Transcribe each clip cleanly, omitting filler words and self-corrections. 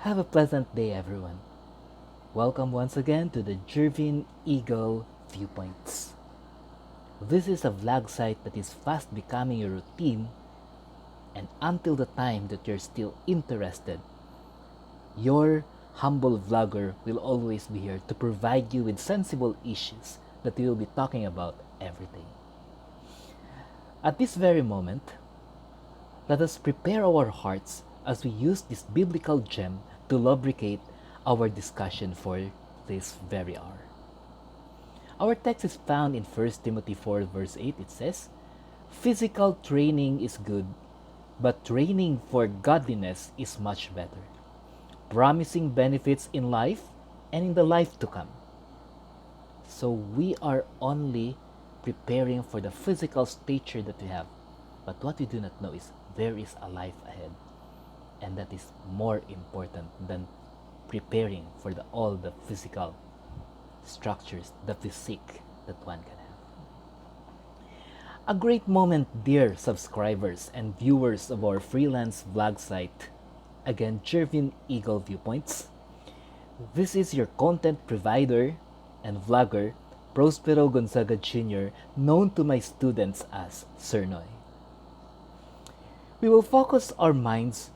Have a pleasant day, everyone. Welcome once again to the Jervin Eagle Viewpoints. This is a vlog site that is fast becoming a routine, and until the time that you're still interested, your humble vlogger will always be here to provide you with sensible issues that we will be talking about every day. At this very moment, let us prepare our hearts as we use this biblical gem to lubricate our discussion for this very hour. Our text is found in 1 Timothy 4 verse 8. It says, "Physical training is good, but training for godliness is much better, promising benefits in life and in the life to come." So we are only preparing for the physical stature that we have. But what we do not know is there is a life ahead. And that is more important than preparing for all the physical structures, the physique that one can have. A great moment, dear subscribers and viewers of our freelance vlog site. Again, Jervin Eagle Viewpoints. This is your content provider and vlogger, Prospero Gonzaga Jr., known to my students as Sir Noy. We will focus our minds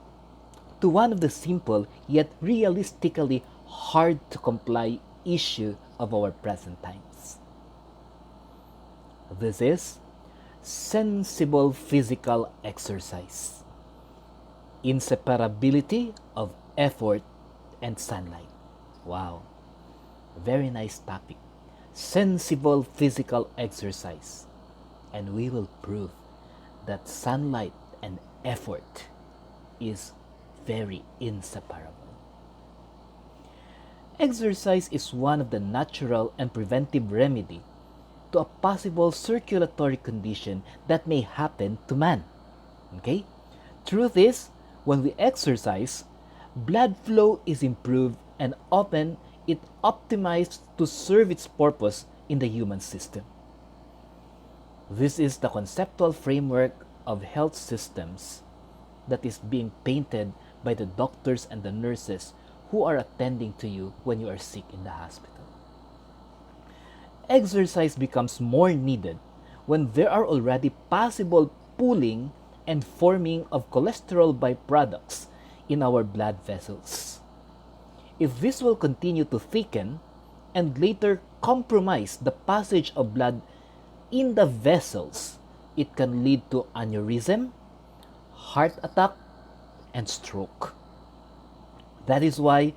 to one of the simple yet realistically hard to comply issue of our present times. This is sensible physical exercise, inseparability of effort and sunlight. Wow, very nice topic. Sensible physical exercise, and we will prove that sunlight and effort is very inseparable. Exercise is one of the natural and preventive remedy to a possible circulatory condition that may happen to man. Okay? Through this, when we exercise, blood flow is improved and often it optimized to serve its purpose in the human system. This is the conceptual framework of health systems that is being painted by the doctors and the nurses who are attending to you when you are sick in the hospital. Exercise becomes more needed when there are already possible pooling and forming of cholesterol byproducts in our blood vessels. If this will continue to thicken and later compromise the passage of blood in the vessels, it can lead to aneurysm, heart attack, and stroke. That is why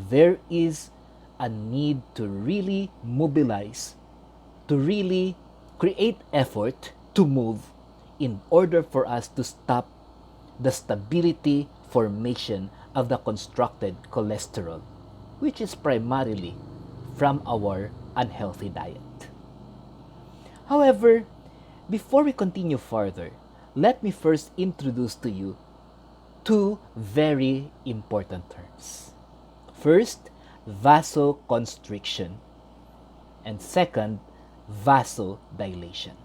there is a need to really mobilize, to really create effort to move in order for us to stop the stability formation of the constructed cholesterol, which is primarily from our unhealthy diet. However, before we continue further, let me first introduce to you two very important terms. First, vasoconstriction, and second, vasodilation.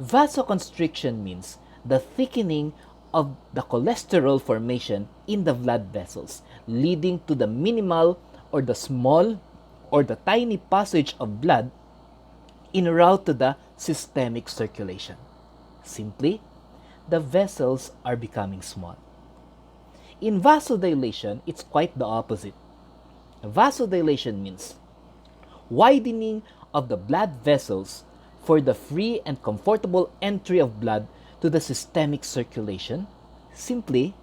Vasoconstriction means the thickening of the cholesterol formation in the blood vessels, leading to the minimal or the small or the tiny passage of blood en route to the systemic circulation. Simply, the vessels are becoming small. In vasodilation, it's quite the opposite. Vasodilation means widening of the blood vessels for the free and comfortable entry of blood to the systemic circulation. Simply,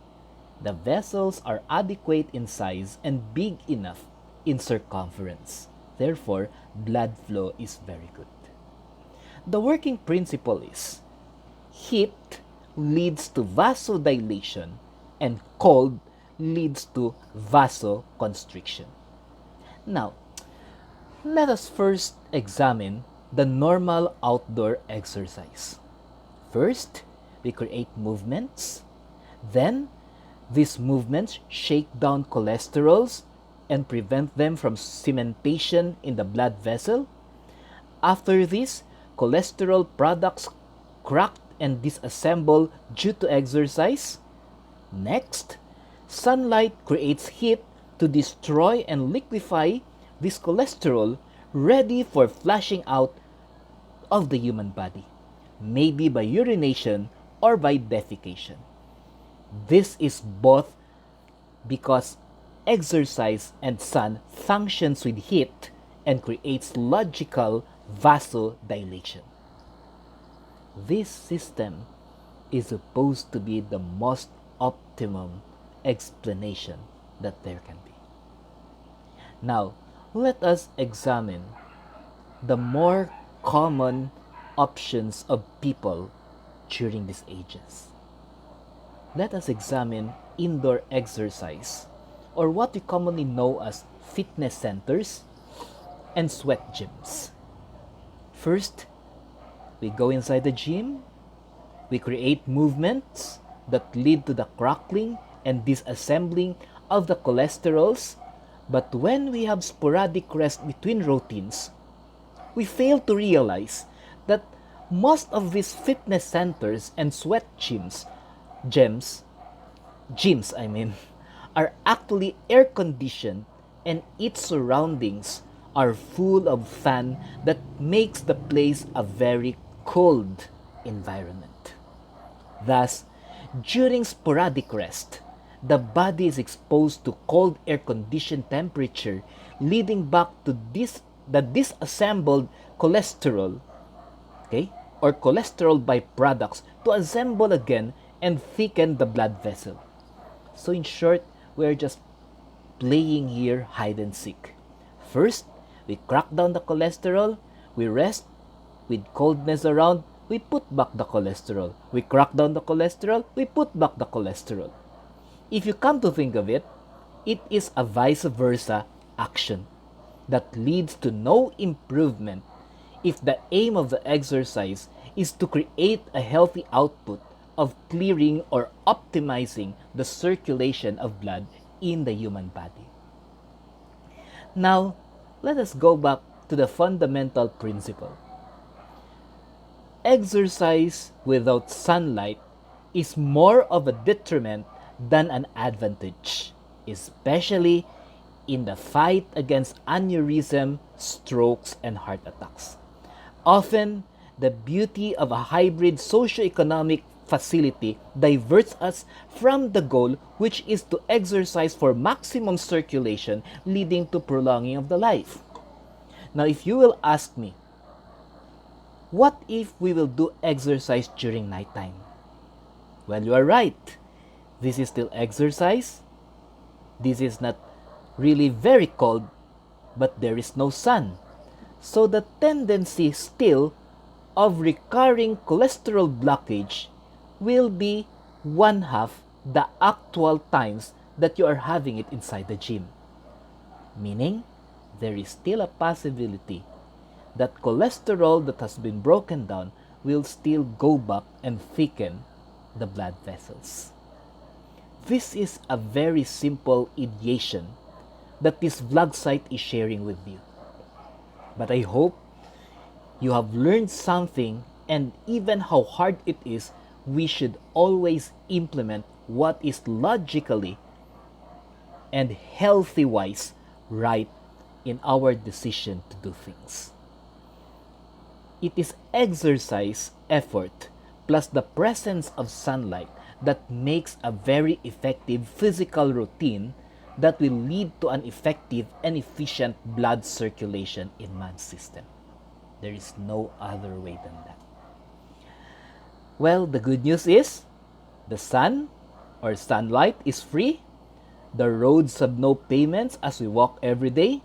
the vessels are adequate in size and big enough in circumference. Therefore, blood flow is very good. The working principle is heat leads to vasodilation and cold leads to vasoconstriction. Now, let us first examine the normal outdoor exercise. First, we create movements. Then, these movements shake down cholesterols and prevent them from cementation in the blood vessel. After this, cholesterol products crack and disassemble due to exercise. Next, Sunlight creates heat to destroy and liquefy this cholesterol ready for flushing out of the human body, maybe by urination or by defecation. This is both because exercise and sun functions with heat and creates logical vasodilation. This system is supposed to be the most optimum explanation that there can be. Now, let us examine the more common options of people during these ages. Let us examine indoor exercise, or what we commonly know as fitness centers and sweat gyms. First, we go inside the gym, we create movements that lead to the crackling and disassembling of the cholesterols, but when we have sporadic rest between routines, we fail to realize that most of these fitness centers and sweat gyms, are actually air conditioned and its surroundings are full of fan that makes the place a very cold environment. Thus, during sporadic rest, the body is exposed to cold air conditioned temperature, leading back to the disassembled cholesterol, or cholesterol byproducts to assemble again and thicken the blood vessel. So in short, we're just playing here hide and seek. First, we crack down the cholesterol, we rest, with coldness around, we put back the cholesterol. We crack down the cholesterol, we put back the cholesterol. If you come to think of it, it is a vice versa action that leads to no improvement if the aim of the exercise is to create a healthy output of clearing or optimizing the circulation of blood in the human body. Now, let us go back to the fundamental principle. Exercise without sunlight is more of a detriment than an advantage, especially in the fight against aneurysm, strokes, and heart attacks. Often, the beauty of a hybrid socio-economic facility diverts us from the goal, which is to exercise for maximum circulation, leading to prolonging of the life. Now, if you will ask me, what if we will do exercise during nighttime? Well, you are right. This is still exercise. This is not really very cold, but there is no sun. So the tendency still of recurring cholesterol blockage will be 1/2 the actual times that you are having it inside the gym. Meaning, there is still a possibility that cholesterol that has been broken down will still go back and thicken the blood vessels. This is a very simple ideation that this vlog site is sharing with you. But I hope you have learned something, and even how hard it is, we should always implement what is logically and healthy-wise right in our decision to do things. It is exercise effort plus the presence of sunlight that makes a very effective physical routine that will lead to an effective and efficient blood circulation in man's system. There is no other way than that. Well, the good news is the sun or sunlight is free. The roads have no payments as we walk every day.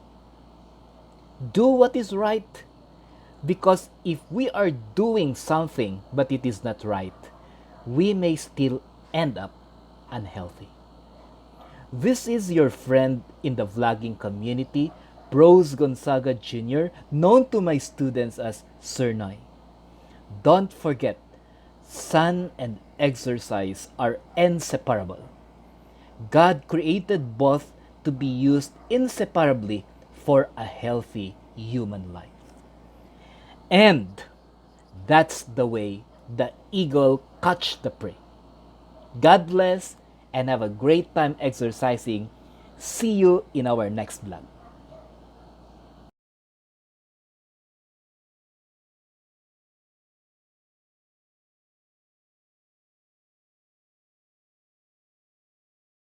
Do what is right, because if we are doing something but it is not right, we may still end up unhealthy. This is your friend in the vlogging community, Bros Gonzaga Jr., known to my students as Sir Noy. Don't forget, sun and exercise are inseparable. God created both to be used inseparably for a healthy human life. And that's the way the eagle catch the prey. God bless and have a great time exercising. See you in our next vlog.